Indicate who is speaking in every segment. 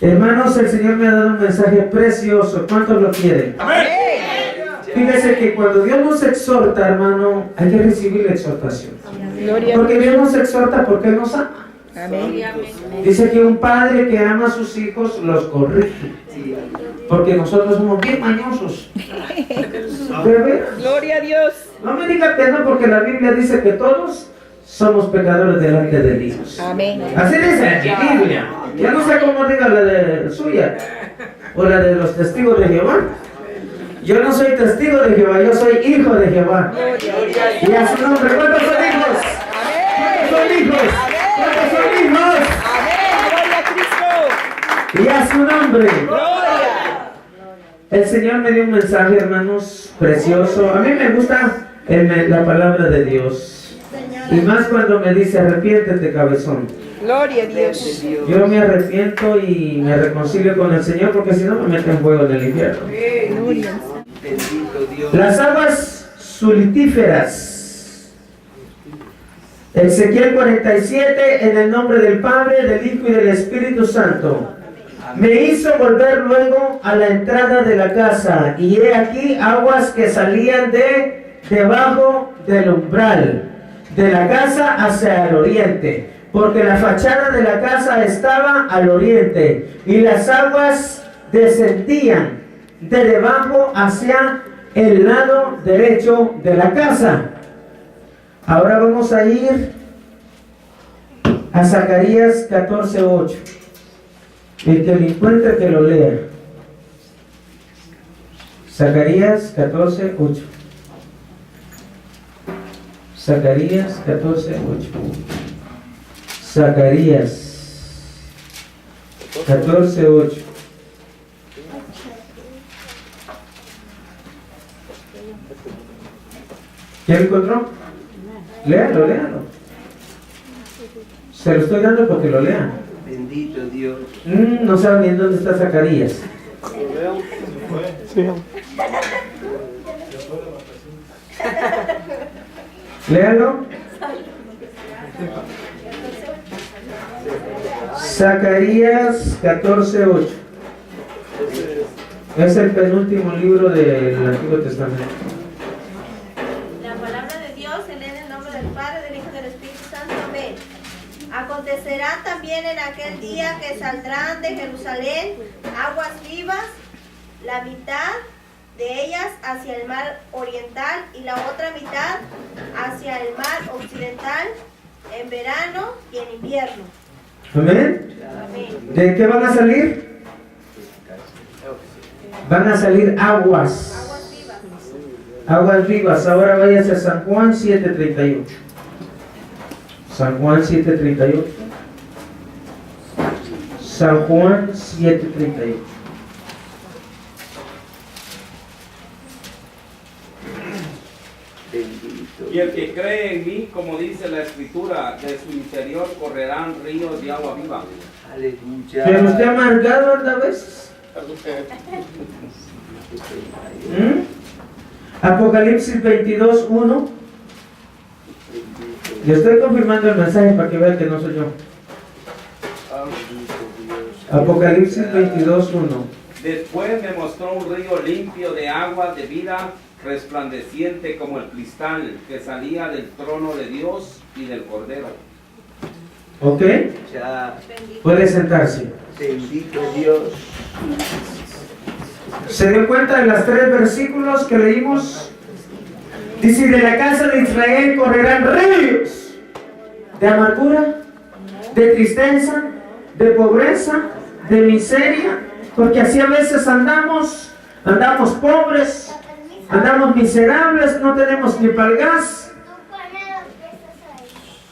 Speaker 1: Hermanos, el Señor me ha dado un mensaje precioso. ¿Cuántos lo quieren?
Speaker 2: Amén.
Speaker 1: Fíjese que cuando Dios nos exhorta, hermano, hay que recibir la exhortación. Porque Dios nos exhorta porque Él nos ama.
Speaker 3: Amén.
Speaker 1: Dice que un padre que ama a sus hijos los corrige. Porque nosotros somos bien mañosos. ¿De veras?
Speaker 3: Gloria a Dios.
Speaker 1: No me diga que no, porque la Biblia dice que todos somos pecadores delante de Dios.
Speaker 3: Amén.
Speaker 1: Así dice la Biblia. Ya no sé cómo diga la de suya o la de los testigos de Jehová. Yo no soy testigo de Jehová, yo soy hijo de Jehová. Y a su nombre, ¿cuántos son hijos? ¿Cuántos son hijos? ¿Cuántos son hijos?
Speaker 3: Amén. Gloria a Cristo.
Speaker 1: Y a su nombre.
Speaker 3: Gloria.
Speaker 1: El Señor me dio un mensaje, hermanos, precioso. A mí me gusta la palabra de Dios. Y más cuando me dice, arrepiéntete, cabezón.
Speaker 3: Gloria a Dios.
Speaker 1: Yo me arrepiento y me reconcilio con el Señor, porque si no me meten en fuego en el infierno.
Speaker 3: Gloria.
Speaker 1: Las aguas sulutíferas. Ezequiel 47, en el nombre del Padre, del Hijo y del Espíritu Santo. Me hizo volver luego a la entrada de la casa, y he aquí aguas que salían de debajo del umbral de la casa hacia el oriente, porque la fachada de la casa estaba al oriente, y las aguas descendían de debajo hacia el lado derecho de la casa. Ahora vamos a ir a Zacarías 14:8. El que lo encuentre, que lo lea. Zacarías 14:8. Zacarías 14:8. Zacarías 14:8. ¿Quién lo encontró? Léalo, léalo. Se lo estoy dando porque lo lean.
Speaker 4: Bendito Dios.
Speaker 1: No saben bien dónde está Zacarías. Léalo. Zacarías 14:8. Es el penúltimo libro del Antiguo Testamento.
Speaker 5: La palabra de Dios se lee en el nombre del Padre, del Hijo y del Espíritu Santo. Amén. Acontecerá también en aquel día que saldrán de Jerusalén aguas vivas, la mitad de ellas hacia el mar oriental y la otra mitad hacia el mar occidental, en verano y en invierno.
Speaker 1: Amén.
Speaker 5: Amén.
Speaker 1: ¿De qué van a salir? Van a salir aguas.
Speaker 5: Aguas vivas.
Speaker 1: Aguas vivas. Ahora váyase a San Juan 7:38. San Juan 7:38. San Juan 7:38.
Speaker 2: Y el que cree en mí, como dice la Escritura, de su interior correrán ríos de agua viva.
Speaker 4: Aleluya.
Speaker 1: Pero usted amargado anda a veces. Apocalipsis 22:1. Le estoy confirmando el mensaje para que vean que no soy yo. Apocalipsis 22:1.
Speaker 2: Después me mostró un río limpio de agua de vida, resplandeciente como el cristal, que salía del trono de Dios y del Cordero.
Speaker 1: ¿Ok?
Speaker 4: Ya.
Speaker 1: Puede sentarse.
Speaker 4: Bendito Dios.
Speaker 1: ¿Se dio cuenta de los 3 versículos que leímos? Dice, de la casa de Israel correrán ríos de amargura, de tristeza, de pobreza, de miseria, porque así a veces andamos pobres, andamos miserables, no tenemos ni para el gas.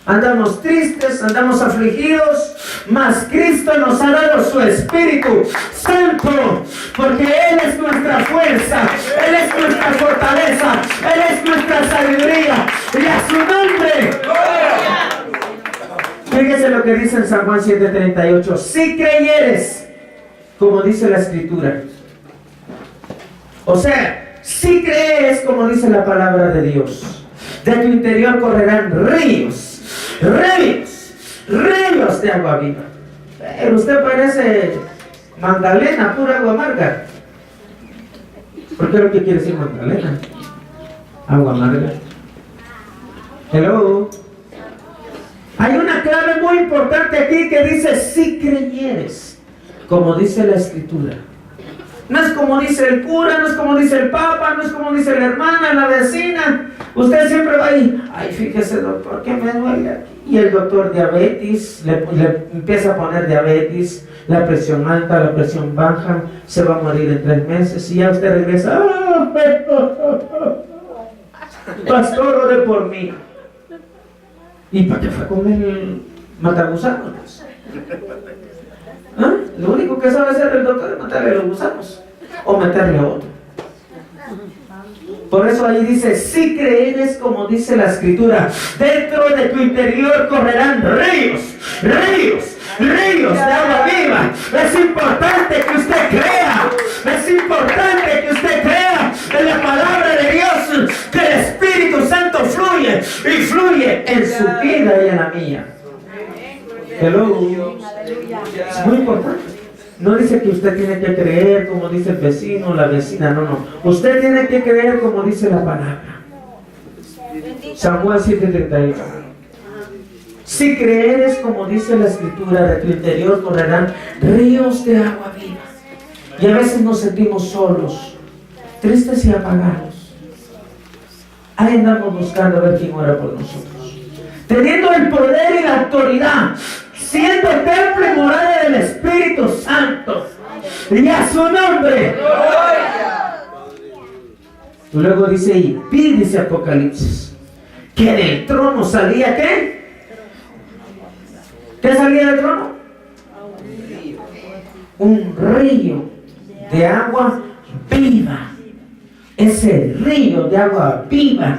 Speaker 1: Andamos tristes, andamos afligidos, mas Cristo nos ha dado su Espíritu Santo, porque Él es nuestra fuerza, Él es nuestra fortaleza, Él es nuestra sabiduría, y a su nombre. Fíjese lo que dice en San Juan 7:38, si creyeres, como dice la Escritura. O sea, si crees, como dice la palabra de Dios, de tu interior correrán ríos de agua viva. Pero usted parece Magdalena, pura agua amarga. ¿Por qué es lo que quiere decir Magdalena? Agua amarga. Hello. Hay una clave muy importante aquí que dice: si creyeres, como dice la Escritura. No es como dice el cura, no es como dice el papa, no es como dice la hermana, la vecina. Usted siempre va ahí: ay, fíjese, doctor, que me duele aquí. Y el doctor diabetes, le empieza a poner diabetes, la presión alta, la presión baja, se va a morir en 3 meses. Y ya usted regresa: pastor, ore por mí. ¿Y para qué fue con el matagusanos? ¿Ah? Lo único que sabe hacer el doctor es matarle a los gusanos o meterle a otro. Por eso ahí dice: si creeres, como dice la Escritura, dentro de tu interior correrán ríos, ríos, ríos de agua viva. Es importante que usted crea, es importante que usted crea en la palabra de Dios, que el Espíritu Santo fluye y fluye en su vida y en la mía. Hello. Es muy importante. No dice que usted tiene que creer como dice el vecino o la vecina, no. Usted tiene que creer como dice la palabra. San Juan 7:38. Si creeres como dice la Escritura, de tu interior correrán ríos de agua viva. Y a veces nos sentimos solos, tristes y apagados. Ahí andamos buscando a ver quién ora por nosotros, teniendo el poder y la autoridad, siendo templo y morada del Espíritu Santo, y a su nombre. Luego dice ahí, dice Apocalipsis, que del trono salía ¿qué? ¿Qué salía del trono? Un río de agua viva. Ese río de agua viva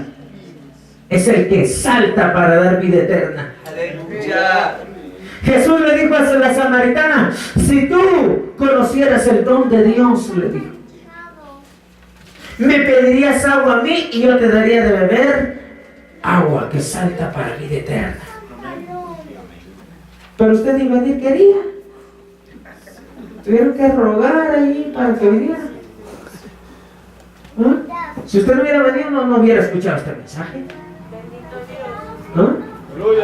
Speaker 1: es el que salta para dar vida eterna.
Speaker 4: Aleluya.
Speaker 1: Jesús le dijo a la samaritana: si tú conocieras el don de Dios, le dijo, me pedirías agua a mí y yo te daría de beber agua que salta para vida eterna. Pero usted ni venir quería. Tuvieron que rogar ahí para que viniera. ¿Ah? Si usted no hubiera venido, no hubiera escuchado este mensaje. ¿Ah?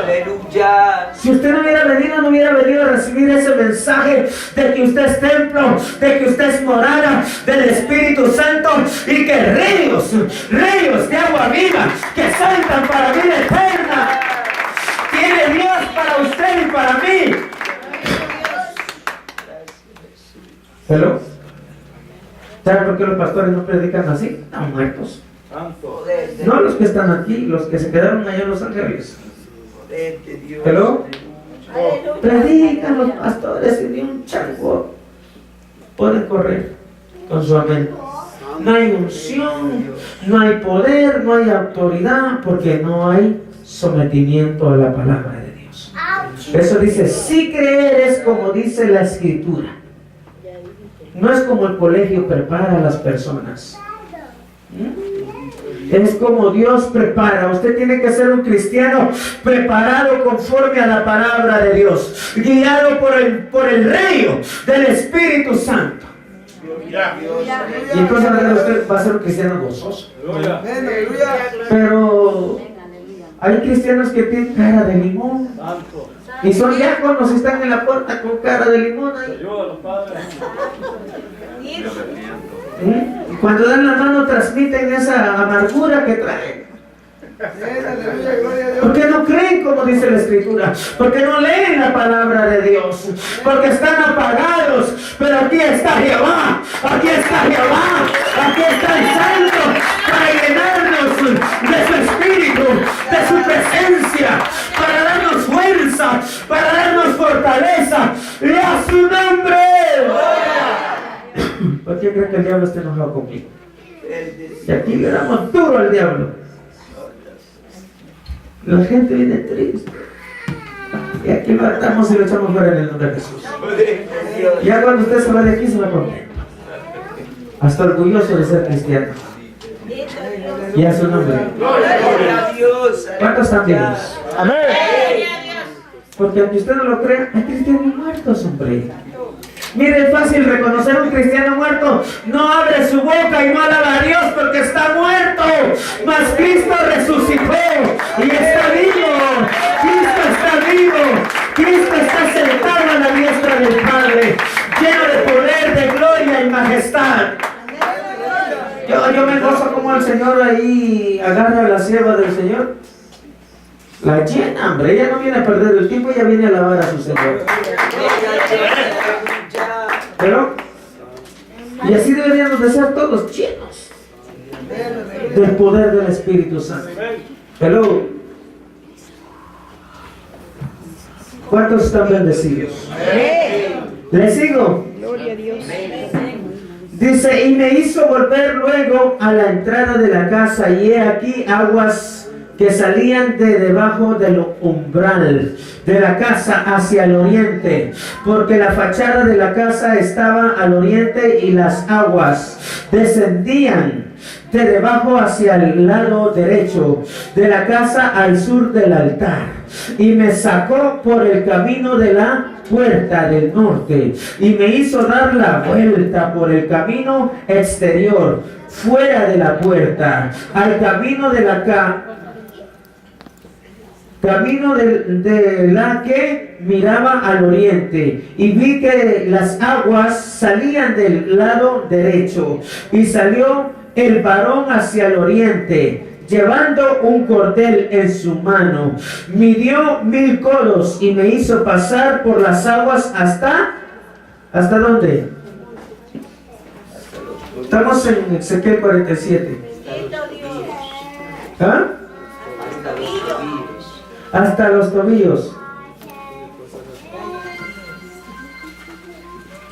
Speaker 4: Aleluya.
Speaker 1: Si usted no hubiera venido a recibir ese mensaje de que usted es templo, de que usted es morada del Espíritu Santo y que ríos de agua viva que saltan para vida eterna tiene Dios para usted y para mí. ¿Hello? ¿Sabe por qué los pastores no predican así? Están muertos. No los que están aquí, los que se quedaron allá en Los Ángeles. ¿Hello? Predican los pastores y ni un chango pueden correr con su amén. No hay unción, no hay poder, no hay autoridad, porque no hay sometimiento a la palabra de Dios. Eso dice: si creeres como dice la Escritura. No es como el colegio prepara a las personas. Es como Dios prepara. Usted tiene que ser un cristiano preparado conforme a la palabra de Dios, guiado por el río del Espíritu Santo. Y entonces usted va a ser un cristiano gozoso. Pero hay cristianos que tienen cara de limón y son diáconos y están en la puerta con cara de limón ahí. Y cuando dan la mano transmiten esa amargura que traen. Porque no creen como dice la Escritura, porque no leen la palabra de Dios, porque están apagados. Pero aquí está Jehová, aquí está Jehová, aquí está el Santo para llenarnos de su Espíritu, de su presencia, para darnos fuerza, para darnos fortaleza, y a su nombre. ¿Por qué creen que el diablo está enojado conmigo? Y aquí le damos duro al diablo. La gente viene triste. Y aquí lo atamos y lo echamos fuera en el nombre de Jesús. Ya cuando usted se va de aquí, se va contento. Hasta orgulloso de ser cristiano. Y a su nombre. ¿Cuántos están vivos?
Speaker 3: Amén.
Speaker 1: Porque aunque usted no lo crea, hay cristianos muertos, hombre. Mire, es fácil reconocer a un cristiano muerto. No abre su boca y no alaba a Dios porque está muerto. Mas Cristo resucitó y está vivo. Cristo está vivo. Cristo está sentado a la diestra del Padre, lleno de poder, de gloria y majestad. Yo me gozo como el Señor ahí agarra a la sierva del Señor. La llena, hombre. Ella no viene a perder el tiempo, ella viene a alabar a su Señor. Pero, y así deberíamos de ser todos llenos del poder del Espíritu Santo. Pero, ¿cuántos están bendecidos? ¿Les sigo?
Speaker 3: Gloria a Dios.
Speaker 1: Dice, y me hizo volver luego a la entrada de la casa, y he aquí aguas que salían de debajo del umbral de la casa hacia el oriente, porque la fachada de la casa estaba al oriente y las aguas descendían de debajo hacia el lado derecho de la casa al sur del altar, y me sacó por el camino de la puerta del norte y me hizo dar la vuelta por el camino exterior fuera de la puerta al camino de la camino de la que miraba al oriente, y vi que las aguas salían del lado derecho, y salió el varón hacia el oriente, llevando un cordel en su mano, midió 1000 codos y me hizo pasar por las aguas ¿hasta dónde? Estamos en Ezequiel 47. ¿Ah? Hasta los tobillos.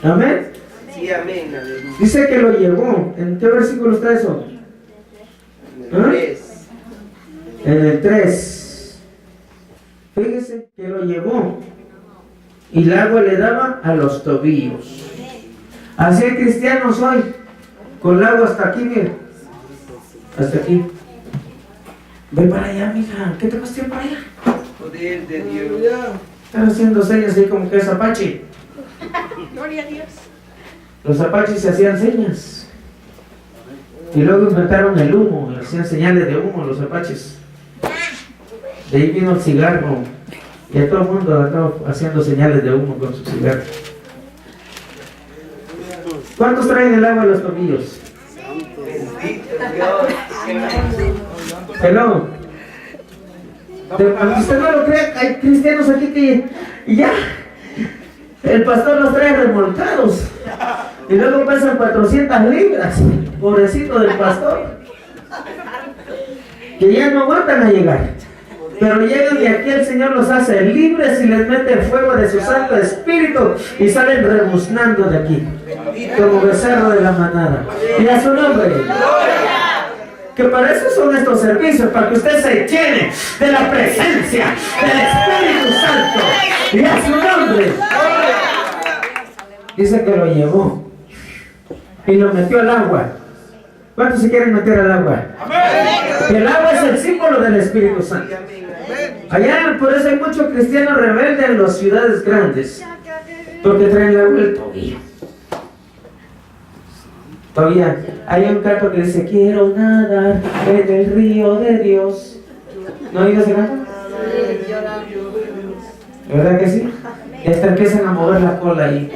Speaker 1: Amén.
Speaker 4: Sí, amén. Aleluya.
Speaker 1: Dice que lo llevó. ¿En qué versículo está eso? ¿Ah? En el 3. Fíjese que lo llevó y el agua le daba a los tobillos. Así hay cristianos hoy con el agua hasta aquí, mire. Hasta aquí. Ve para allá, mija. ¿Qué te cuestión para allá?
Speaker 4: Poder de Dios.
Speaker 1: Están haciendo señas ahí como que es apache.
Speaker 3: Gloria a Dios.
Speaker 1: Los apaches se hacían señas. Y luego inventaron el humo, hacían señales de humo los apaches. De ahí vino el cigarro. Y a todo el mundo acá haciendo señales de humo con su cigarro. ¿Cuántos traen el agua a los tobillos?
Speaker 4: Bendito Dios.
Speaker 1: Hello. Aunque usted no lo cree, hay cristianos aquí que ya el pastor los trae remolcados y luego pesan 400 libras. Pobrecito del pastor, que ya no aguantan a llegar, pero llegan y aquí el Señor los hace libres y les mete el fuego de su Santo Espíritu y salen rebuznando de aquí como becerro de la manada. Y a su nombre. Que para eso son estos servicios, para que usted se llene de la presencia del Espíritu Santo. Y a su nombre. Dice que lo llevó y lo metió al agua. ¿Cuántos se quieren meter al agua? El agua es el símbolo del Espíritu Santo. Allá por eso hay muchos cristianos rebeldes en las ciudades grandes, porque traen el agua del tobillo. Todavía hay un canto que dice: quiero nadar en el río de Dios. ¿No ha oído ese canto? ¿Verdad que sí? Y hasta empiezan a mover la cola ahí.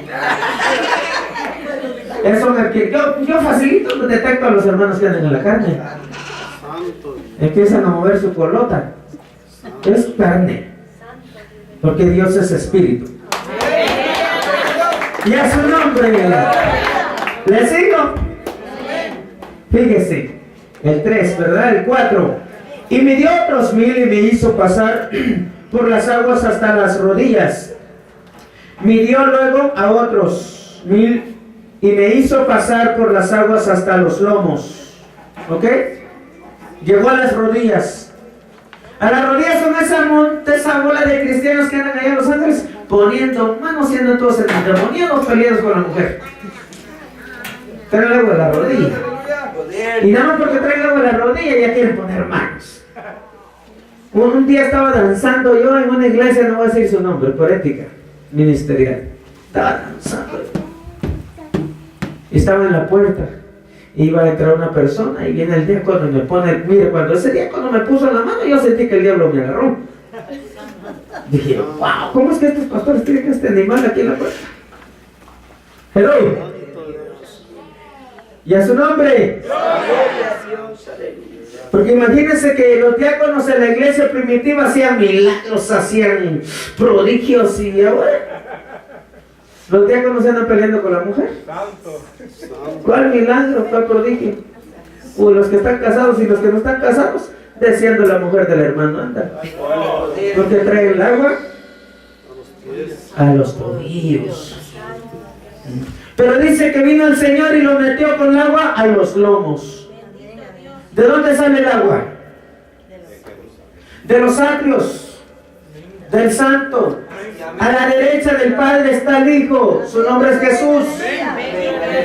Speaker 1: Eso me que yo facilito detecto a los hermanos que andan en la carne. Empiezan a mover su colota. Es carne, porque Dios es espíritu. Y a su nombre. ¿Le sigo? Fíjese, el 3, ¿verdad? El 4. Y me dio otros 1000 y me hizo pasar por las aguas hasta las rodillas. Midió luego a otros 1000 y me hizo pasar por las aguas hasta los lomos. ¿Ok? Llegó a las rodillas. A las rodillas son esa bola de cristianos que andan allá en Los Ángeles poniendo manos, siendo todos endemoniados peleados con la mujer. Traen el agua de la rodilla. Y nada más porque traen agua de la rodilla ya quieren poner manos. Un día estaba danzando yo en una iglesia, no voy a decir su nombre, por ética ministerial. Estaba danzando. Y estaba en la puerta. Iba a entrar una persona y viene el diácono y me pone, mire, cuando ese diácono me puso la mano, yo sentí que el diablo me agarró. Dije, wow, ¿cómo es que estos pastores tienen este animal aquí en la puerta? Hello. ¿Y a su nombre? Porque imagínense que los diáconos en la iglesia primitiva hacían milagros, hacían prodigios y ahora los diáconos se andan peleando con la mujer. ¿Cuál milagro? ¿Cuál prodigio? O los que están casados y los que no están casados, deseando la mujer del hermano, anda. Porque trae el agua a los tobillos. Pero dice que vino el Señor y lo metió con el agua a los lomos. ¿De dónde sale el agua? De los atrios, del Santo. A la derecha del Padre está el Hijo. Su nombre es Jesús.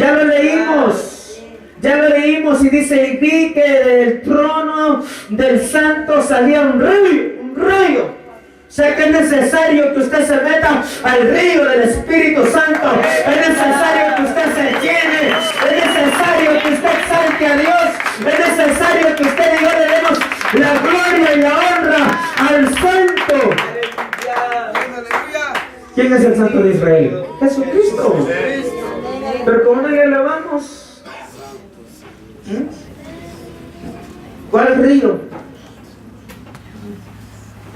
Speaker 1: Ya lo leímos. Ya lo leímos y dice, y vi que del trono del Santo salía un rayo. O sea que es necesario que usted se meta al río del Espíritu Santo. Es necesario que usted se llene. Es necesario que usted exalte a Dios. Es necesario que usted y yo le demos la gloria y la honra al Santo. ¿Quién es el Santo de Israel? Jesucristo. Pero como no le alabamos, ¿cuál río?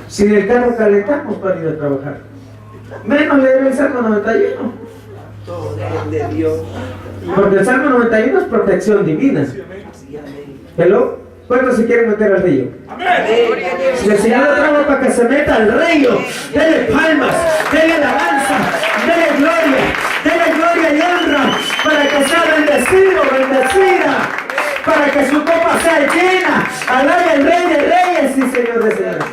Speaker 1: Si en el carro calentamos para ir a trabajar. Menos leer el Salmo 91.
Speaker 4: Todo depende de Dios.
Speaker 1: Porque el Salmo 91 es protección divina. ¿Hello? ¿Cuántos se quieren meter al río? Si el Señor lo trajo para que se meta al río, dele palmas, dele alabanza, dele gloria y honra, para que sea bendecido, bendecida, para que su copa sea llena. Alabe al Rey de Reyes y Señor de Señores.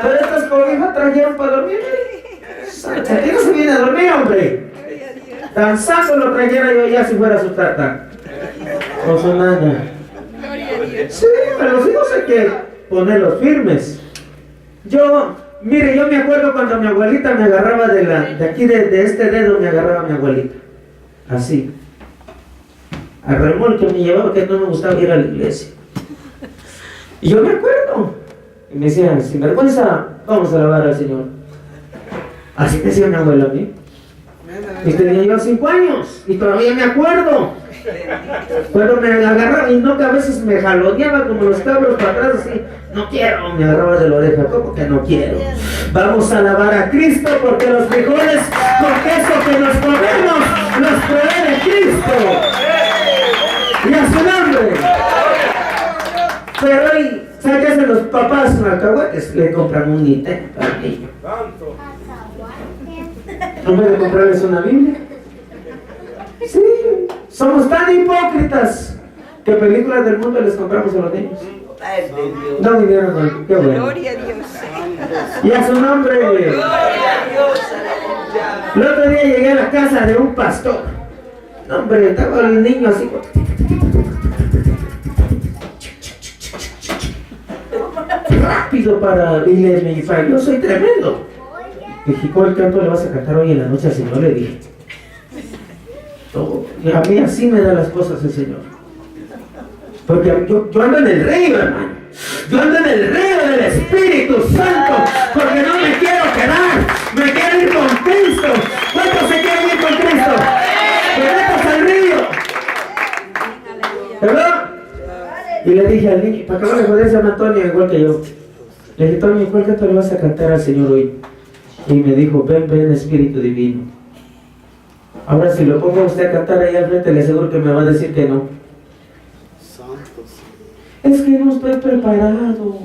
Speaker 1: Pero estas cobijas trajeron para dormir. Aquí no se viene a dormir, hombre. Danzando lo trajera yo ya si fuera su tata o su nana. Sí, pero los hijos hay que ponerlos firmes. Mire, yo me acuerdo cuando mi abuelita me agarraba de aquí, de este dedo me agarraba mi abuelita. Así. Al remolque me llevaba que no me gustaba ir a la iglesia. Y yo me acuerdo. Y me decía, sin vergüenza, vamos a alabar al Señor. Así me decía mi abuela a mí. Y tenía yo 5 años. Y todavía me acuerdo. Cuando me agarraba, y no que a veces me jaloneaba como los cabros para atrás, así. No quiero, me agarraba de la oreja. ¿Cómo que no quiero? Vamos a alabar a Cristo porque los frijoles con queso que nos comemos los provee Cristo. Y a su nombre. Pero hoy, ¿sabe qué hacen los papás alcahuetes? Le compran un Nintendo al niño. ¿No puede comprarles una Biblia? Sí, somos tan hipócritas que películas del mundo les compramos a los niños. No vinieron hoy, qué bueno.
Speaker 3: Gloria a Dios.
Speaker 1: Y a su nombre. El otro día llegué a la casa de un pastor. No, hombre, estaba el niño así. Rápido para irle, me dijo, yo soy tremendo. Dije, ¿cuál canto le vas a cantar hoy en la noche al Señor? Le dije. A mí así me da las cosas el Señor. Porque yo ando en el río, hermano. Yo ando en el río del Espíritu Santo. Porque no me quiero quedar. Me quiero ir con Cristo. ¿Cuántos se quieren ir con Cristo? ¡Que metas al río! ¿Verdad? Y le dije al niño, para que no me joder, se llama Antonio igual que yo. Le dije, Antonio, ¿cuál canto le vas a cantar al Señor hoy? Y me dijo, ven, ven, Espíritu Divino. Ahora si lo pongo a usted a cantar ahí al frente, le aseguro que me va a decir que no. Es que no estoy preparado.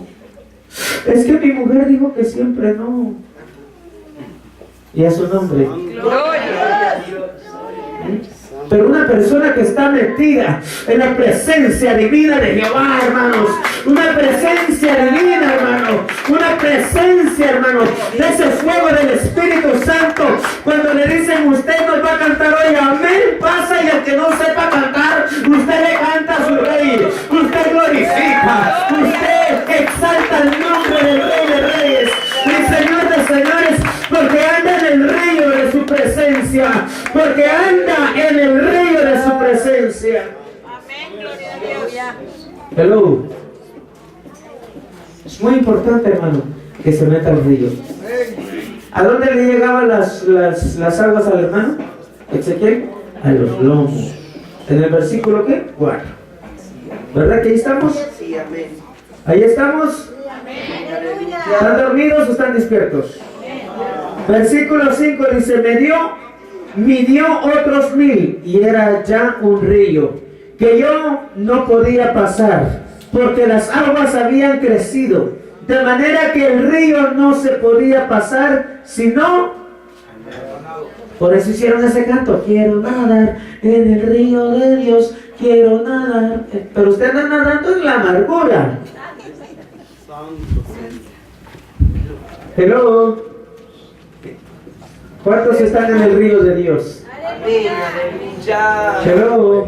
Speaker 1: Es que mi mujer dijo que siempre no. Y a su nombre. Pero una persona que está metida en la presencia divina de Jehová, hermanos, una presencia divina, hermano, una presencia, hermano, de ese fuego del Espíritu Santo, cuando le dicen, usted nos va a cantar hoy, amén, pasa, y al que no sepa cantar, usted le canta a su rey, usted glorifica, usted exalta el nombre que anda en el río de su presencia.
Speaker 3: Amén, gloria a Dios.
Speaker 1: Hello. Es muy importante, hermano, que se meta al río. ¿A dónde le llegaban las aguas al hermano Ezequiel? A los lomos. En el versículo ¿qué? 4. ¿Verdad que ahí estamos?
Speaker 4: Sí, amén.
Speaker 1: Ahí estamos.
Speaker 5: Aleluya.
Speaker 1: ¿Están dormidos o están despiertos? Versículo 5 dice, midió otros 1000 y era ya un río que yo no podía pasar porque las aguas habían crecido, de manera que el río no se podía pasar sino. Por eso hicieron ese canto, quiero nadar en el río de Dios, quiero nadar. Pero usted anda nadando en la amargura. Hello. ¿Cuántos están en el río de Dios?
Speaker 4: Amén, aleluya.
Speaker 1: Hello.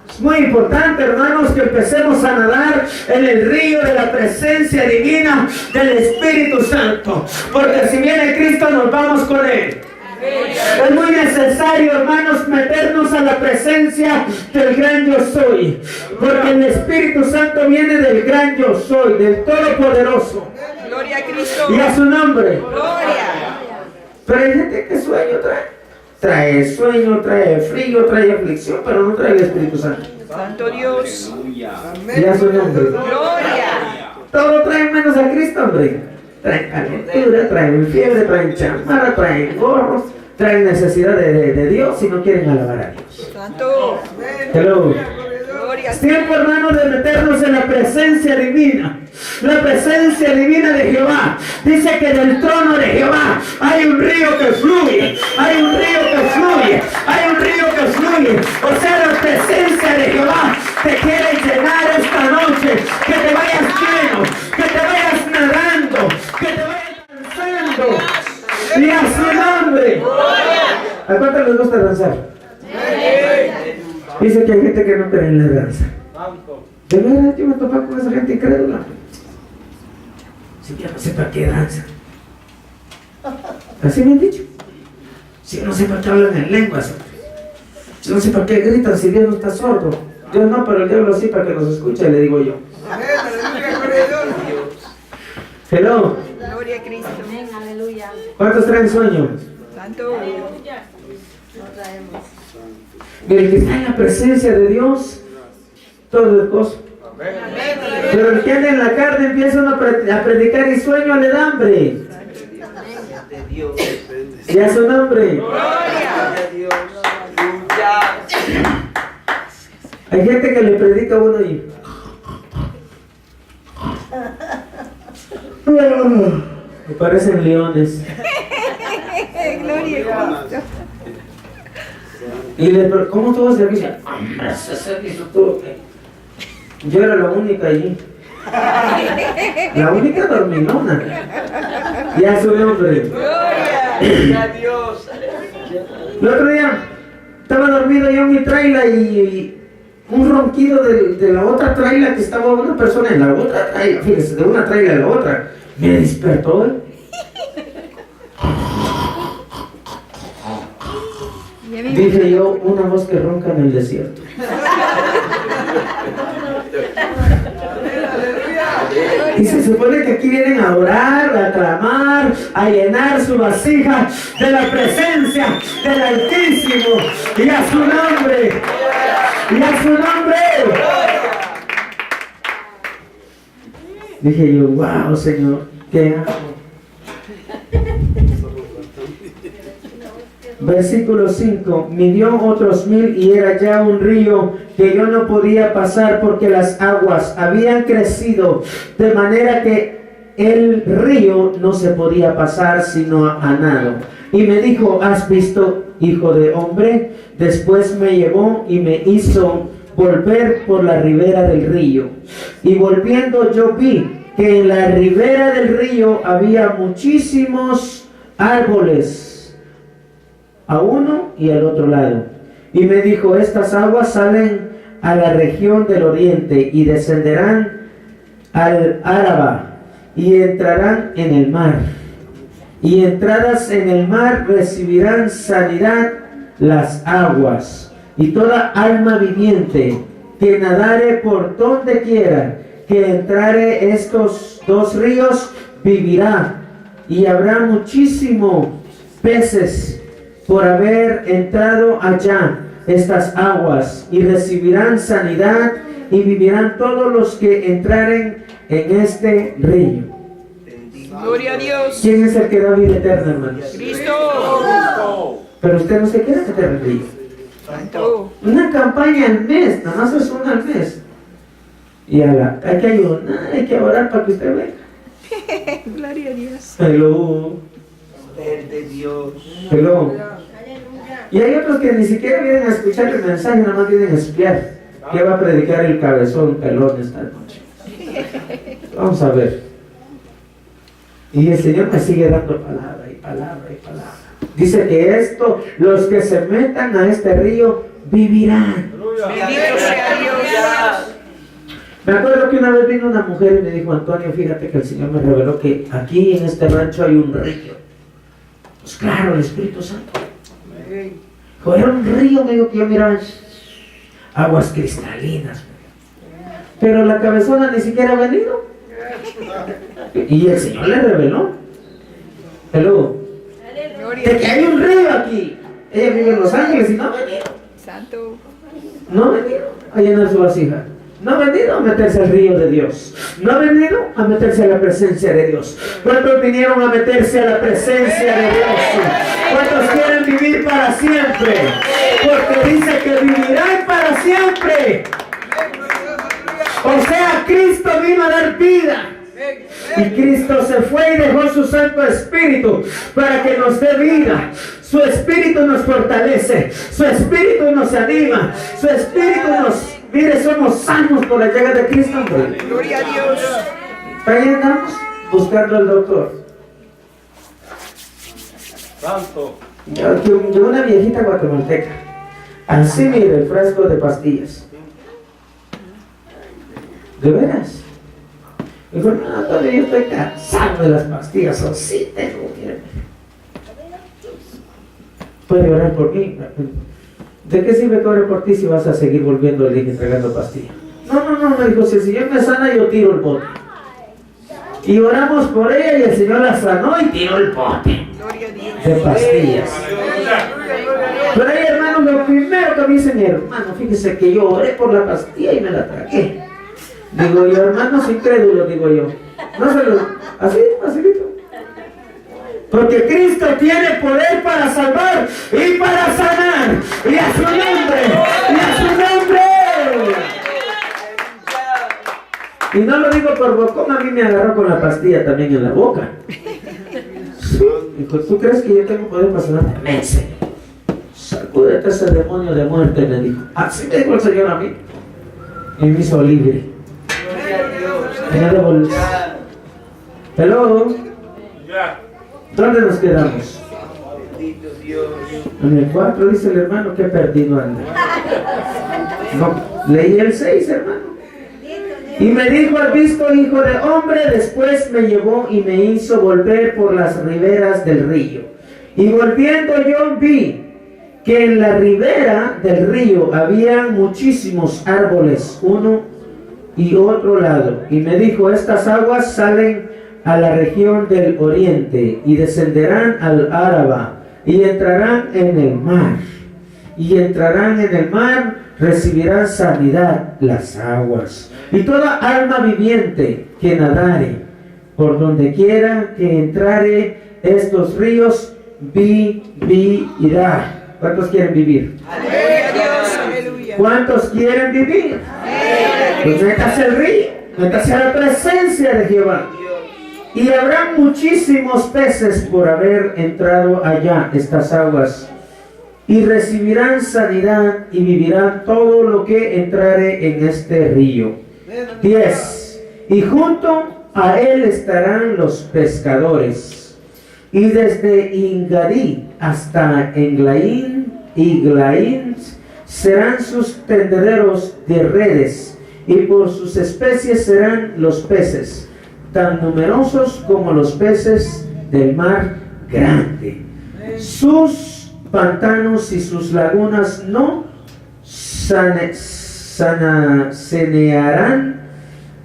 Speaker 1: Es muy importante, hermanos, que empecemos a nadar en el río de la presencia divina del Espíritu Santo. Porque si viene Cristo, nos vamos con Él. Es muy necesario, hermanos, meternos a la presencia del gran yo soy. Porque el Espíritu Santo viene del gran yo soy, del Todopoderoso.
Speaker 3: Gloria a Cristo.
Speaker 1: Y a su nombre.
Speaker 3: Gloria.
Speaker 1: Pero hay gente que sueño trae. Trae sueño, trae frío, trae aflicción, pero no trae el Espíritu Santo.
Speaker 3: Santo Dios.
Speaker 2: Aleluya.
Speaker 1: Y a su nombre.
Speaker 3: Gloria.
Speaker 1: Todo trae menos a Cristo, hombre. Traen calentura, traen fiebre, traen chamarra, traen gorros, traen necesidad de Dios y no quieren alabar a Dios.
Speaker 3: Santo.
Speaker 1: Hello.
Speaker 3: Gloria.
Speaker 1: Es tiempo, hermano, de meternos en la presencia divina. La presencia divina de Jehová. Dice que del trono de Jehová hay un río que fluye. Hay un río que fluye. Hay un río que fluye. O sea, la presencia de Jehová te quiere llenar esta noche. Que te vayas lleno. Que te vayas nadando. Que te vayas danzando. Y a su nombre. ¿A cuánto les gusta danzar? Dice que hay gente que no cree en la danza. De verdad, yo me topo con esa gente incrédula. Si yo no sé para qué danza. Así me han dicho. Si yo no sé para qué hablan en lenguas. Si no sé para qué gritan si Dios no está sordo. Dios no, pero el diablo sí para que nos escuche, le digo yo. Hello.
Speaker 3: Gloria a Cristo.
Speaker 5: Amén, aleluya.
Speaker 1: ¿Cuántos traen sueño?
Speaker 3: Santo.
Speaker 5: No traemos.
Speaker 1: El que está en la presencia de Dios, todo es gozo. Pero el que anda en la carne empieza uno a predicar y sueño le da hambre.
Speaker 4: De Dios.
Speaker 1: Y a su nombre.
Speaker 3: Gloria.
Speaker 4: De Dios. Aleluya.
Speaker 1: Hay gente que le predica a uno y... Me parecen leones.
Speaker 3: Gloria a Cristo.
Speaker 1: Y le pregunto, ¿cómo tuvo servicio? Hombre, ese servicio tuvo que... Yo era la única allí. La única dormilona. Y a su nombre.
Speaker 3: Gloria.
Speaker 4: A Dios.
Speaker 1: El otro día estaba dormido yo en mi traila y un ronquido de la otra traila que estaba una persona en la otra traila, fíjese, de una traila a la otra, me despertó. Dije yo, una voz que ronca en el desierto. Y se supone que aquí vienen a orar, a clamar, a llenar su vasija de la presencia del Altísimo. Y a su nombre. Y a su nombre. Dije yo, wow, Señor, ¿qué hago? Versículo 5, midió otros 1000 y era ya un río que yo no podía pasar porque las aguas habían crecido, de manera que el río no se podía pasar sino a nado. Y me dijo, ¿has visto, hijo de hombre? Después me llevó y me hizo volver por la ribera del río. Y volviendo yo vi que en la ribera del río había muchísimos árboles, a uno y al otro lado. Y me dijo, estas aguas salen a la región del oriente y descenderán al Araba y entrarán en el mar. Y entradas en el mar recibirán sanidad las aguas. Y toda alma viviente que nadare por donde quiera que entrare estos dos ríos vivirá. Y habrá muchísimos peces por haber entrado allá estas aguas, y recibirán sanidad y vivirán todos los que entraren en este río.
Speaker 3: Gloria a Dios.
Speaker 1: ¿Quién es el que da vida eterna, hermanos?
Speaker 3: Cristo.
Speaker 1: Pero usted no se quiere meter en el río.
Speaker 3: Santo.
Speaker 1: Una campaña al mes, nada más es una al mes. Y hay que ayunar, hay que orar para que usted venga.
Speaker 3: Gloria a Dios.
Speaker 1: Hello.
Speaker 4: Poder de Dios.
Speaker 1: Hello.
Speaker 5: Aleluya.
Speaker 1: Y hay otros que ni siquiera vienen a escuchar el mensaje, nada más vienen a espiar. ¿Qué va a predicar el cabezón pelón esta noche? Vamos a ver. Y el Señor me sigue dando palabra y palabra y palabra. Dice que esto, los que se metan a este río vivirán.
Speaker 3: Bendito sea Dios.
Speaker 1: Me acuerdo que una vez vino una mujer y me dijo: Antonio, fíjate que el Señor me reveló que aquí en este rancho hay un río. Pues claro, el Espíritu Santo. Dijo, era un río, me dijo, que yo miraba aguas cristalinas. Pero la cabezona ni siquiera ha venido. Y el Señor le reveló. Hello.
Speaker 3: Gloria
Speaker 1: De que hay un río aquí. Ella vive en Los Ángeles y no ha venido.
Speaker 3: Santo.
Speaker 1: No ha venido a llenar su vasija. No ha venido a meterse al río de Dios. No ha venido a meterse a la presencia de Dios. ¿Cuántos vinieron a meterse a la presencia de Dios? ¿Cuántos quieren vivir para siempre? Porque dice que vivirán para siempre. O sea, Cristo vino a dar vida. Y Cristo se fue y dejó su Santo Espíritu para que nos dé vida. Su Espíritu nos fortalece. Su Espíritu nos anima. Su Espíritu nos... Mire, somos sanos por la llegada de Cristo, hombre.
Speaker 3: Gloria a Dios.
Speaker 1: Ahí andamos buscando al doctor.
Speaker 2: Santo.
Speaker 1: De una viejita guatemalteca. Así, mire, el frasco de pastillas. ¿De veras? Dijo, no, Antonio, yo estoy cansado de las pastillas. O sí tengo, mire. Puede orar por mí. ¿De qué sirve que ore por ti si vas a seguir volviendo al día entregando pastillas? No, me dijo, si el Señor me sana, yo tiro el bote. Y oramos por ella y el Señor la sanó y tiró el bote
Speaker 3: Gloria a Dios.
Speaker 1: de pastillas. Pero ahí, hermano, lo primero que me dice mi hermano, fíjese que yo oré por la pastilla y me la tragué. Digo yo, hermanos incrédulos, digo yo. No se lo... Así, facilito. Porque Cristo tiene poder para salvar y para sanar. Y a su nombre, y a su nombre. Y no lo digo por bocón, a mí me agarró con la pastilla también en la boca. Sí. Dijo, ¿tú crees que yo tengo poder para sanar? Me enseñó. Sacúdete ese demonio de muerte, me dijo. Así me dijo el Señor a mí. Y me hizo libre.
Speaker 4: Gloria a Dios.
Speaker 1: Hello. ¿Dónde nos quedamos?
Speaker 4: Bendito Dios.
Speaker 1: En el 4 dice el hermano que perdido anda. No, leí el 6, hermano. Y me dijo, ¿has visto, hijo de hombre? Después me llevó y me hizo volver por las riberas del río. Y volviendo yo vi que en la ribera del río había muchísimos árboles, uno y otro lado. Y me dijo, estas aguas salen a la región del oriente y descenderán al Áraba y entrarán en el mar. Y entrarán en el mar, recibirán sanidad las aguas. Y toda alma viviente que nadare por donde quiera que entrare estos ríos, vivirá. ¿Cuántos quieren vivir?
Speaker 3: Gloria a Dios. Aleluya.
Speaker 1: ¿Cuántos quieren vivir? Pues métase al río, métase a la presencia de Jehová. Y habrá muchísimos peces por haber entrado allá estas aguas. Y recibirán sanidad y vivirán todo lo que entrare en este río. 10. Y junto a él estarán los pescadores. Y desde Ingadí hasta Englaín serán sus tendederos de redes. Y por sus especies serán los peces, tan numerosos como los peces del mar grande. Sus pantanos y sus lagunas no sanearán,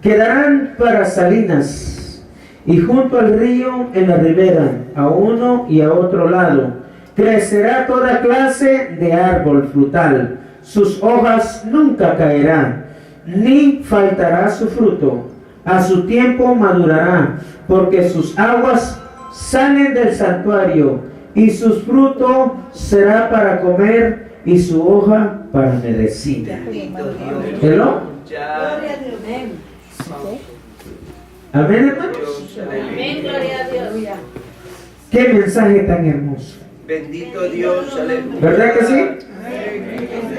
Speaker 1: quedarán para salinas, y junto al río en la ribera, a uno y a otro lado, crecerá toda clase de árbol frutal, sus hojas nunca caerán, ni faltará su fruto, a su tiempo madurará, porque sus aguas salen del santuario, y su fruto será para comer, y su hoja para medicina.
Speaker 4: Bendito Dios.
Speaker 1: ¿Hello?
Speaker 4: Ya.
Speaker 1: Amén, hermanos.
Speaker 4: Dios,
Speaker 5: Amén, gloria a Dios.
Speaker 1: Qué mensaje tan hermoso.
Speaker 4: Bendito Dios, aleluya.
Speaker 1: ¿Verdad que sí?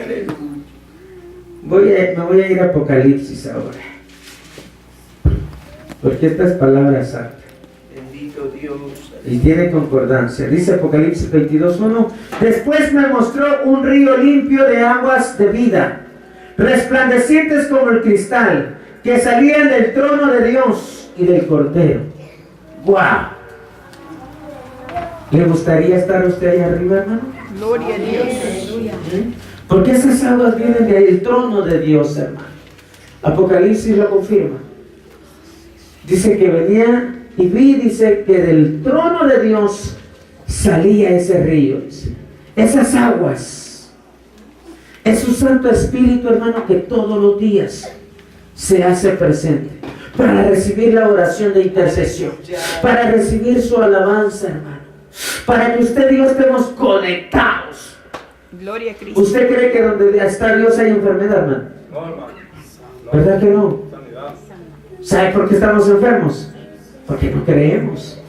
Speaker 4: Aleluya.
Speaker 1: Me voy a ir a Apocalipsis ahora, porque esta es palabra santa
Speaker 4: Bendito Dios.
Speaker 1: y tiene concordancia. Dice Apocalipsis 22:1: después me mostró un río limpio de aguas de vida, resplandecientes como el cristal, que salían del trono de Dios y del Cordero. ¡Wow! ¿Le gustaría estar usted ahí arriba, hermano?
Speaker 3: Gloria a Dios.
Speaker 1: Porque esas aguas vienen del trono de Dios, hermano. Apocalipsis lo confirma. Dice que venía y vi, dice que del trono de Dios salía ese río, dice. Esas aguas. Es su Santo Espíritu, hermano, que todos los días se hace presente para recibir la oración de intercesión, para recibir su alabanza, hermano, para que usted y yo estemos conectados.
Speaker 3: Gloria a Cristo.
Speaker 1: ¿Usted cree que donde está Dios hay enfermedad, hermano?
Speaker 6: No, hermano.
Speaker 1: ¿Verdad que no?
Speaker 6: Sanidad.
Speaker 1: ¿Sabe por qué estamos enfermos? Porque no creemos.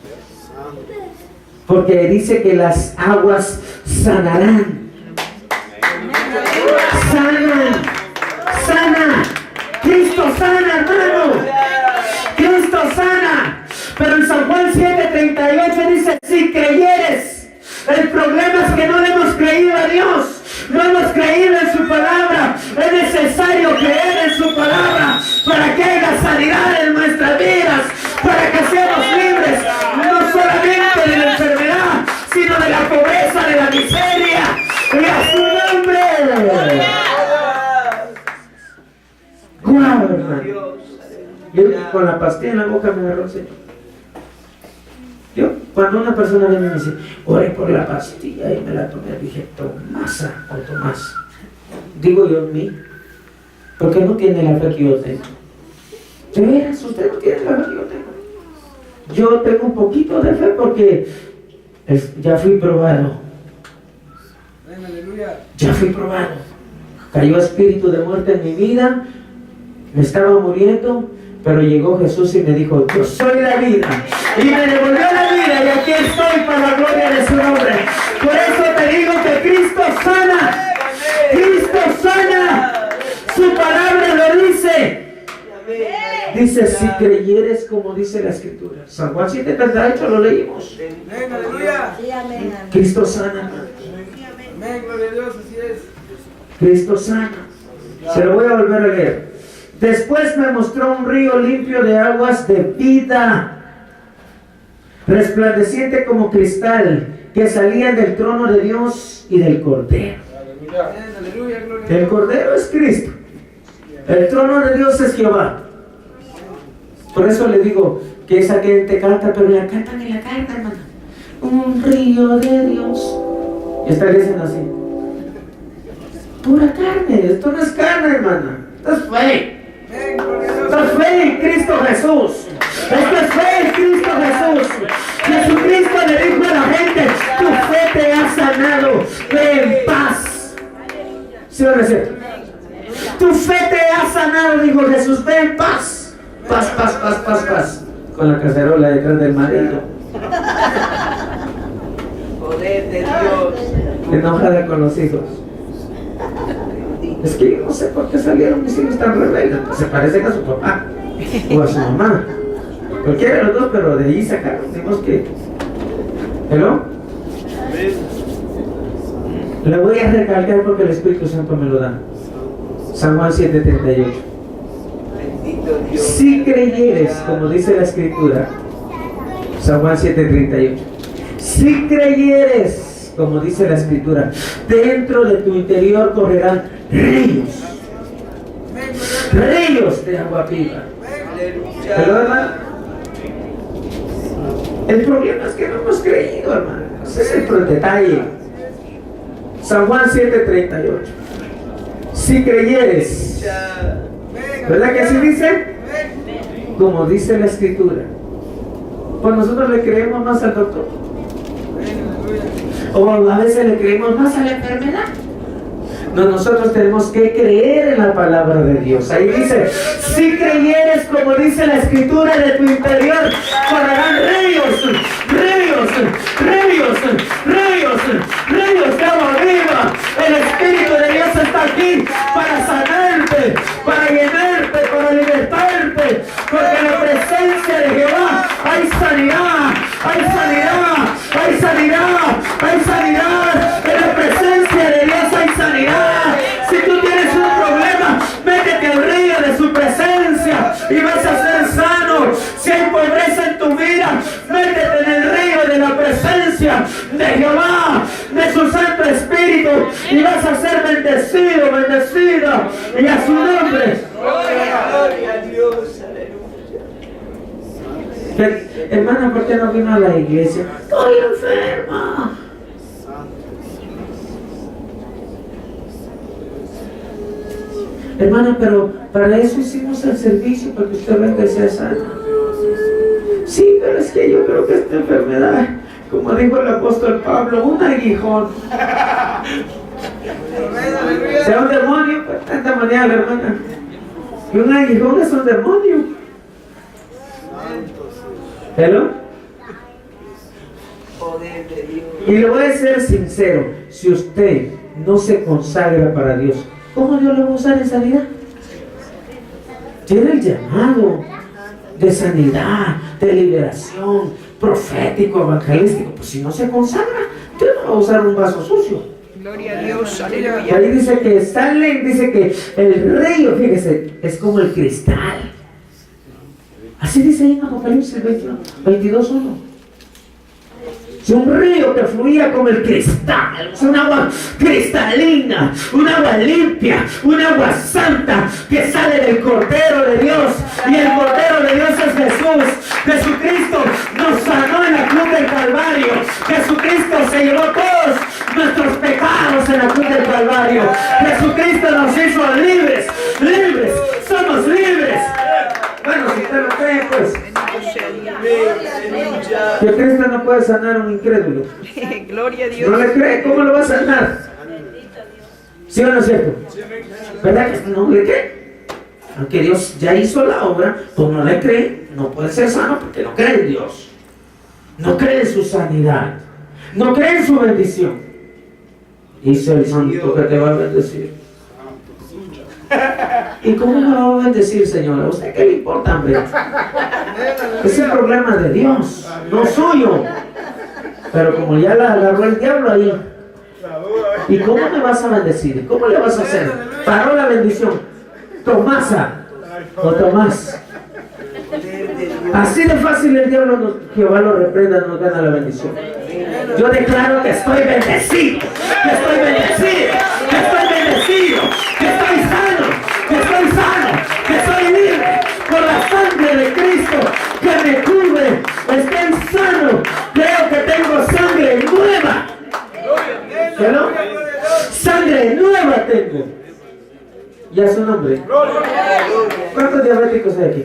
Speaker 1: Porque dice que las aguas sanarán. Sanan. Sana. Cristo sana, hermano. Cristo sana. Pero en San Juan 7:38 dice: si creyeres. El problema es que no le hemos creído a Dios. No hemos creído en su palabra. Es necesario creer en su palabra para que haya sanidad en nuestras vidas, para que seamos libres, no solamente de la enfermedad, sino de la pobreza, de la miseria. ¡Y a su nombre! ¡Guau, hermano! Yo con la pastilla en la boca me agarró el Señor. Yo, cuando una persona viene y me dice: oré por la pastilla y me la tomé, dije: Tomasa o Tomás. Digo yo en mí, porque no tiene la fe que yo tengo. ¿De veras usted no tiene la fe que yo tengo? Yo tengo un poquito de fe porque ya fui probado. Ya fui probado. Cayó espíritu de muerte en mi vida, me estaba muriendo, pero llegó Jesús y me dijo: yo soy la vida, y me devolvió la vida, y aquí estoy para la gloria de su nombre. Por eso te digo que Cristo sana. Cristo sana. Su palabra lo dice. Dice: si creyeres, como dice la Escritura. San Juan 7:38 lo leímos.
Speaker 4: Aleluya.
Speaker 1: Cristo sana.
Speaker 4: Amén, gloria a Dios, así es.
Speaker 1: Cristo sana. Se lo voy a volver a leer. Después me mostró un río limpio de aguas de vida, resplandeciente como cristal, que salían del trono de Dios y del Cordero.
Speaker 4: Aleluya, gloria a
Speaker 1: El
Speaker 4: Dios.
Speaker 1: Cordero es Cristo. El trono de Dios es Jehová. Por eso le digo que esa gente canta, pero la cantan y la cantan, hermano. Un río de Dios. Y esta le dicen así: pura carne, esto no es carne, hermana. Esto es fe.
Speaker 4: Amén, gloria a Dios.
Speaker 1: Esto es fe en Cristo Jesús. Esto es fe en Cristo Jesús. Jesucristo le dijo a la gente: tu fe te ha sanado. Ve en paz. ¿Sí van a decir? Tu fe te ha sanado, dijo Jesús. Ve en paz. Paz, paz, paz, paz, paz. Con la cacerola detrás del marido.
Speaker 4: Poder de Dios.
Speaker 1: Enojada con los hijos. Es que yo no sé por qué salieron mis hijos tan rebeldes. Pues se parecen a su papá o a su mamá. Cualquiera de los dos, pero de ahí sacaron. Digamos que. ¿Hello? Le voy a recalcar porque el Espíritu Santo me lo da. San Juan 7:38.
Speaker 4: Bendito Dios.
Speaker 1: Si creyeres, como dice la Escritura, San Juan 7:38. Si creyeres como dice la Escritura, dentro de tu interior correrán ríos. Ríos de agua viva. ¿Pero, hermano? El problema es que no hemos creído, hermano. Ese es el detalle. San Juan 7:38. Si creyeres, ¿verdad que así dice? Como dice la Escritura. Pues nosotros le creemos más al doctor. O a veces le creemos más a la enfermedad. No, nosotros tenemos que creer en la palabra de Dios. Ahí dice, si creyeres, como dice la Escritura, de tu interior correrán ríos, ríos, ríos, ríos, ríos de agua viva. El Espíritu de Dios está aquí para sanarte, para llenarte, para libertarte, porque en la presencia de Jehová hay sanidad, hay sanidad, hay sanidad, hay sanidad. En la presencia de Dios hay sanidad. Si tú tienes un problema, métete al río de su presencia y vas a ser sano. Si hay pobreza en tu vida, métete en el río de la presencia de Jehová, de su Santo Espíritu, y vas a ser bendecido, bendecida, y a su nombre.
Speaker 4: Gloria a Dios, aleluya.
Speaker 1: Hermana, ¿por qué no vino a la iglesia? Estoy enferma. Hermana, pero para eso hicimos el servicio, para que usted venga y sea sana. Sí, pero es que yo creo que esta enfermedad, como dijo el apóstol Pablo, un aguijón. Sea un demonio, pues está endemoniada la hermana. Y un aguijón es un demonio. ¿Hello?
Speaker 4: Poder de Dios.
Speaker 1: Y le voy a ser sincero, si usted no se consagra para Dios, ¿cómo Dios le va a usar en sanidad? Tiene el llamado de sanidad, de liberación, profético, evangelístico. Pues si no se consagra, Dios no va a usar un vaso sucio.
Speaker 3: Gloria a Dios, aleluya.
Speaker 1: Ahí dice que Stanley dice que el río, fíjese, es como el cristal. Así dice ahí en Apocalipsis 22:1. Es un río que fluía como el cristal, es un agua cristalina, un agua limpia, un agua santa que sale del Cordero de Dios. Y el Cordero de Dios es Jesús. Jesucristo nos sanó en la cruz del Calvario. Jesucristo se llevó todos nuestros pecados en la cruz del Calvario. Jesucristo nos hizo libres, libres, somos libres. Bueno, si usted lo cree, pues. Que Cristo no puede sanar a un incrédulo.
Speaker 3: Gloria a Dios.
Speaker 1: ¿No le cree? ¿Cómo lo va a sanar? ¿Sí o no es cierto? ¿Verdad que no le cree? Aunque Dios ya hizo la obra, pues no le cree, no puede ser sano porque no cree en Dios. No cree en su sanidad. No cree en su bendición. Dice el Santo que te va a bendecir. ¿Y cómo me va a bendecir, señora? ¿A usted qué le importa, hombre? Es el problema de Dios, no suyo. Pero como ya la agarró el diablo ahí. ¿Y cómo me vas a bendecir? ¿Cómo le vas a hacer? Paró la bendición. Tomasa o Tomás. Así de fácil el diablo, Jehová lo reprenda, nos gana la bendición. Yo declaro que estoy bendecido, que estoy bendecido, que estoy bendecido, que estoy sano, que estoy sano, que soy libre por la sangre de Cristo que me cubre. Estoy sano, creo que tengo sangre nueva. ¿No? Sangre nueva tengo. Ya su nombre. ¿Cuántos diabéticos hay aquí?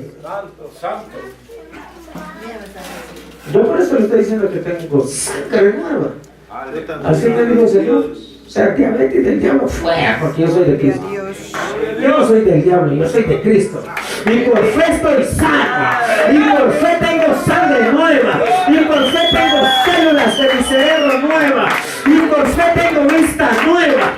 Speaker 1: Yo por eso le estoy diciendo que tengo sangre nueva. Así me dijo el Señor. O sea, diabetes del diablo fuera, porque yo soy de Cristo. Yo no soy del diablo, yo soy de Cristo. Y por fe estoy sano. Y por fe tengo sangre nueva. Y por fe tengo células de mi cerebro nuevas. Y por fe tengo vista nueva.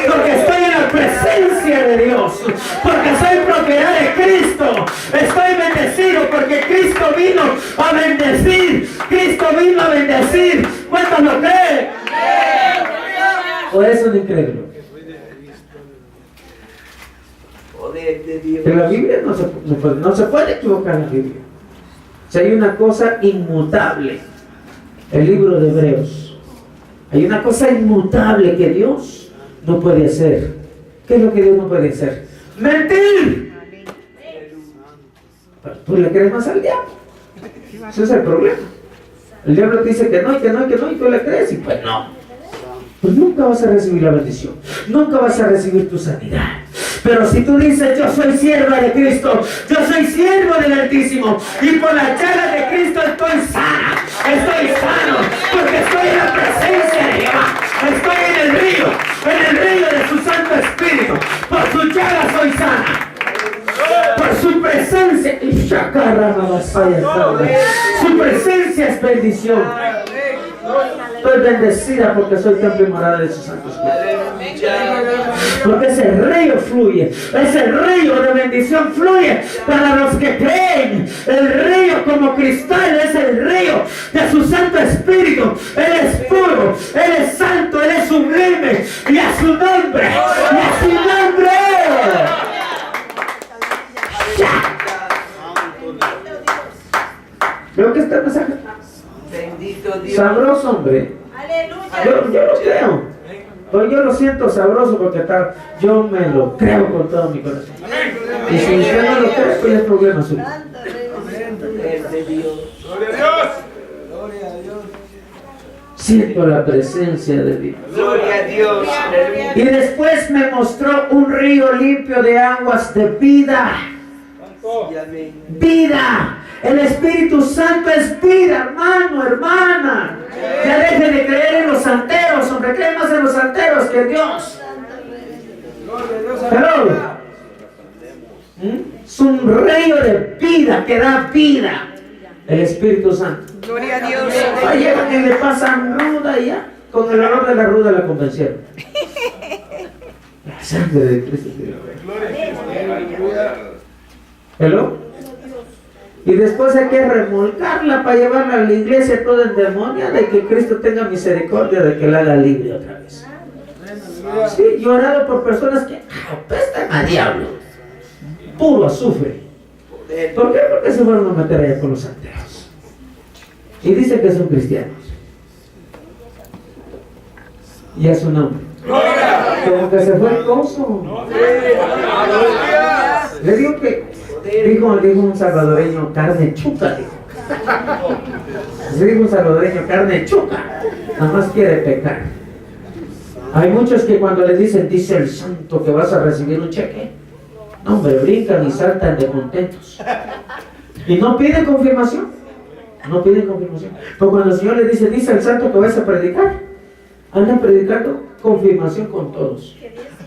Speaker 1: Porque estoy en la presencia de Dios. Porque soy propiedad de Cristo. Estoy bendecido porque Cristo vino a bendecir. Cristo vino a bendecir. ¿Cuántos lo creen? ¿O es un incrédulo?
Speaker 4: Poder de Dios.
Speaker 1: En la Biblia no se puede equivocar en la Biblia. Si hay una cosa inmutable, el libro de Hebreos. Hay una cosa inmutable que Dios no puede hacer. ¿Qué es lo que Dios no puede hacer? ¡Mentir! Pero tú le crees más al diablo. Ese es el problema. El diablo te dice que no, y que no, y que no, y tú le crees, y pues no. Pues nunca vas a recibir la bendición. Nunca vas a recibir tu sanidad. Pero si tú dices, yo soy sierva de Cristo, yo soy siervo del Altísimo, y por la llaga de Cristo estoy sana, estoy sano, porque estoy en la presencia de Jehová, estoy en el río de su Santo Espíritu, por su llaga soy sana, por su presencia, y su presencia es bendición. Estoy bendecida porque soy templo y morada de su Santo Espíritu. Porque ese río fluye, ese río de bendición fluye para los que creen. El río como cristal es el río de su Santo Espíritu. Él es puro, Él es santo, Él es sublime. Y a su nombre, y a su nombre. Veo que este mensaje
Speaker 4: Bendito Dios.
Speaker 1: sabroso, hombre.
Speaker 5: Aleluya.
Speaker 1: Yo lo creo. Pues yo lo siento sabroso porque yo me lo creo con todo mi corazón. Y si usted no lo cree, pues es problema suyo.
Speaker 4: De Dios.
Speaker 1: Siento la presencia de Dios.
Speaker 4: Gloria a Dios.
Speaker 1: Y después me mostró un río limpio de aguas de vida. Vida. El Espíritu Santo es vida, hermano, hermana. Ya deje de creer en los santeros, hombre, cree más en los santeros que en Dios. Hello. Es un río de vida que da vida. El Espíritu Santo.
Speaker 3: Gloria a Dios.
Speaker 1: Ahí llegan y le pasan ruda y ya. Con el olor de la ruda la convencieron. La sangre de Cristo. Hello. Y después hay que remolcarla para llevarla a la iglesia toda endemoniada y que Cristo tenga misericordia de que la haga libre otra vez. Sí, yo he orado por personas que apestan a diablo, puro azufre. ¿Por qué? Porque se fueron a meter allá con los santeros. Y dicen que son cristianos. Y a su nombre. Como que se fue el gozo. Le digo que dijo un salvadoreño, carne chuca, dijo. Se dijo un salvadoreño, carne chuca. Nada más quiere pecar. Hay muchos que cuando les dicen, dice el santo que vas a recibir un cheque, no, hombre, brincan y saltan de contentos. Y no piden confirmación. No piden confirmación. Pero cuando el Señor le dice el santo que vas a predicar, andan predicando confirmación con todos.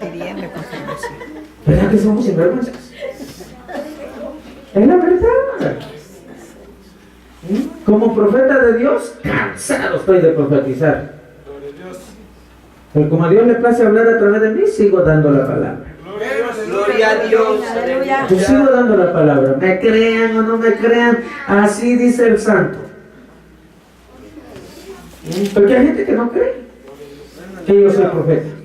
Speaker 3: Pidiendo confirmación.
Speaker 1: ¿Verdad que somos sinvergüenzas? Es la verdad. Como profeta de Dios, cansado estoy de profetizar. Pero como a Dios le place hablar a través de mí, sigo dando la palabra.
Speaker 4: Gloria a Dios.
Speaker 5: Aleluya.
Speaker 1: Yo sigo dando la palabra. Me crean o no me crean, así dice el santo. Porque hay gente que no cree que yo soy profeta.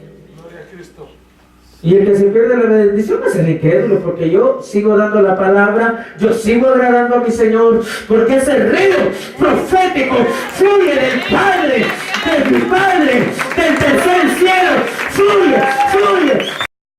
Speaker 1: Y el que se pierde la bendición es el incrédulo, porque yo sigo dando la palabra, yo sigo agradando a mi Señor, porque ese río profético fluye del Padre, de mi Padre, del tercer cielo, fluye, fluye,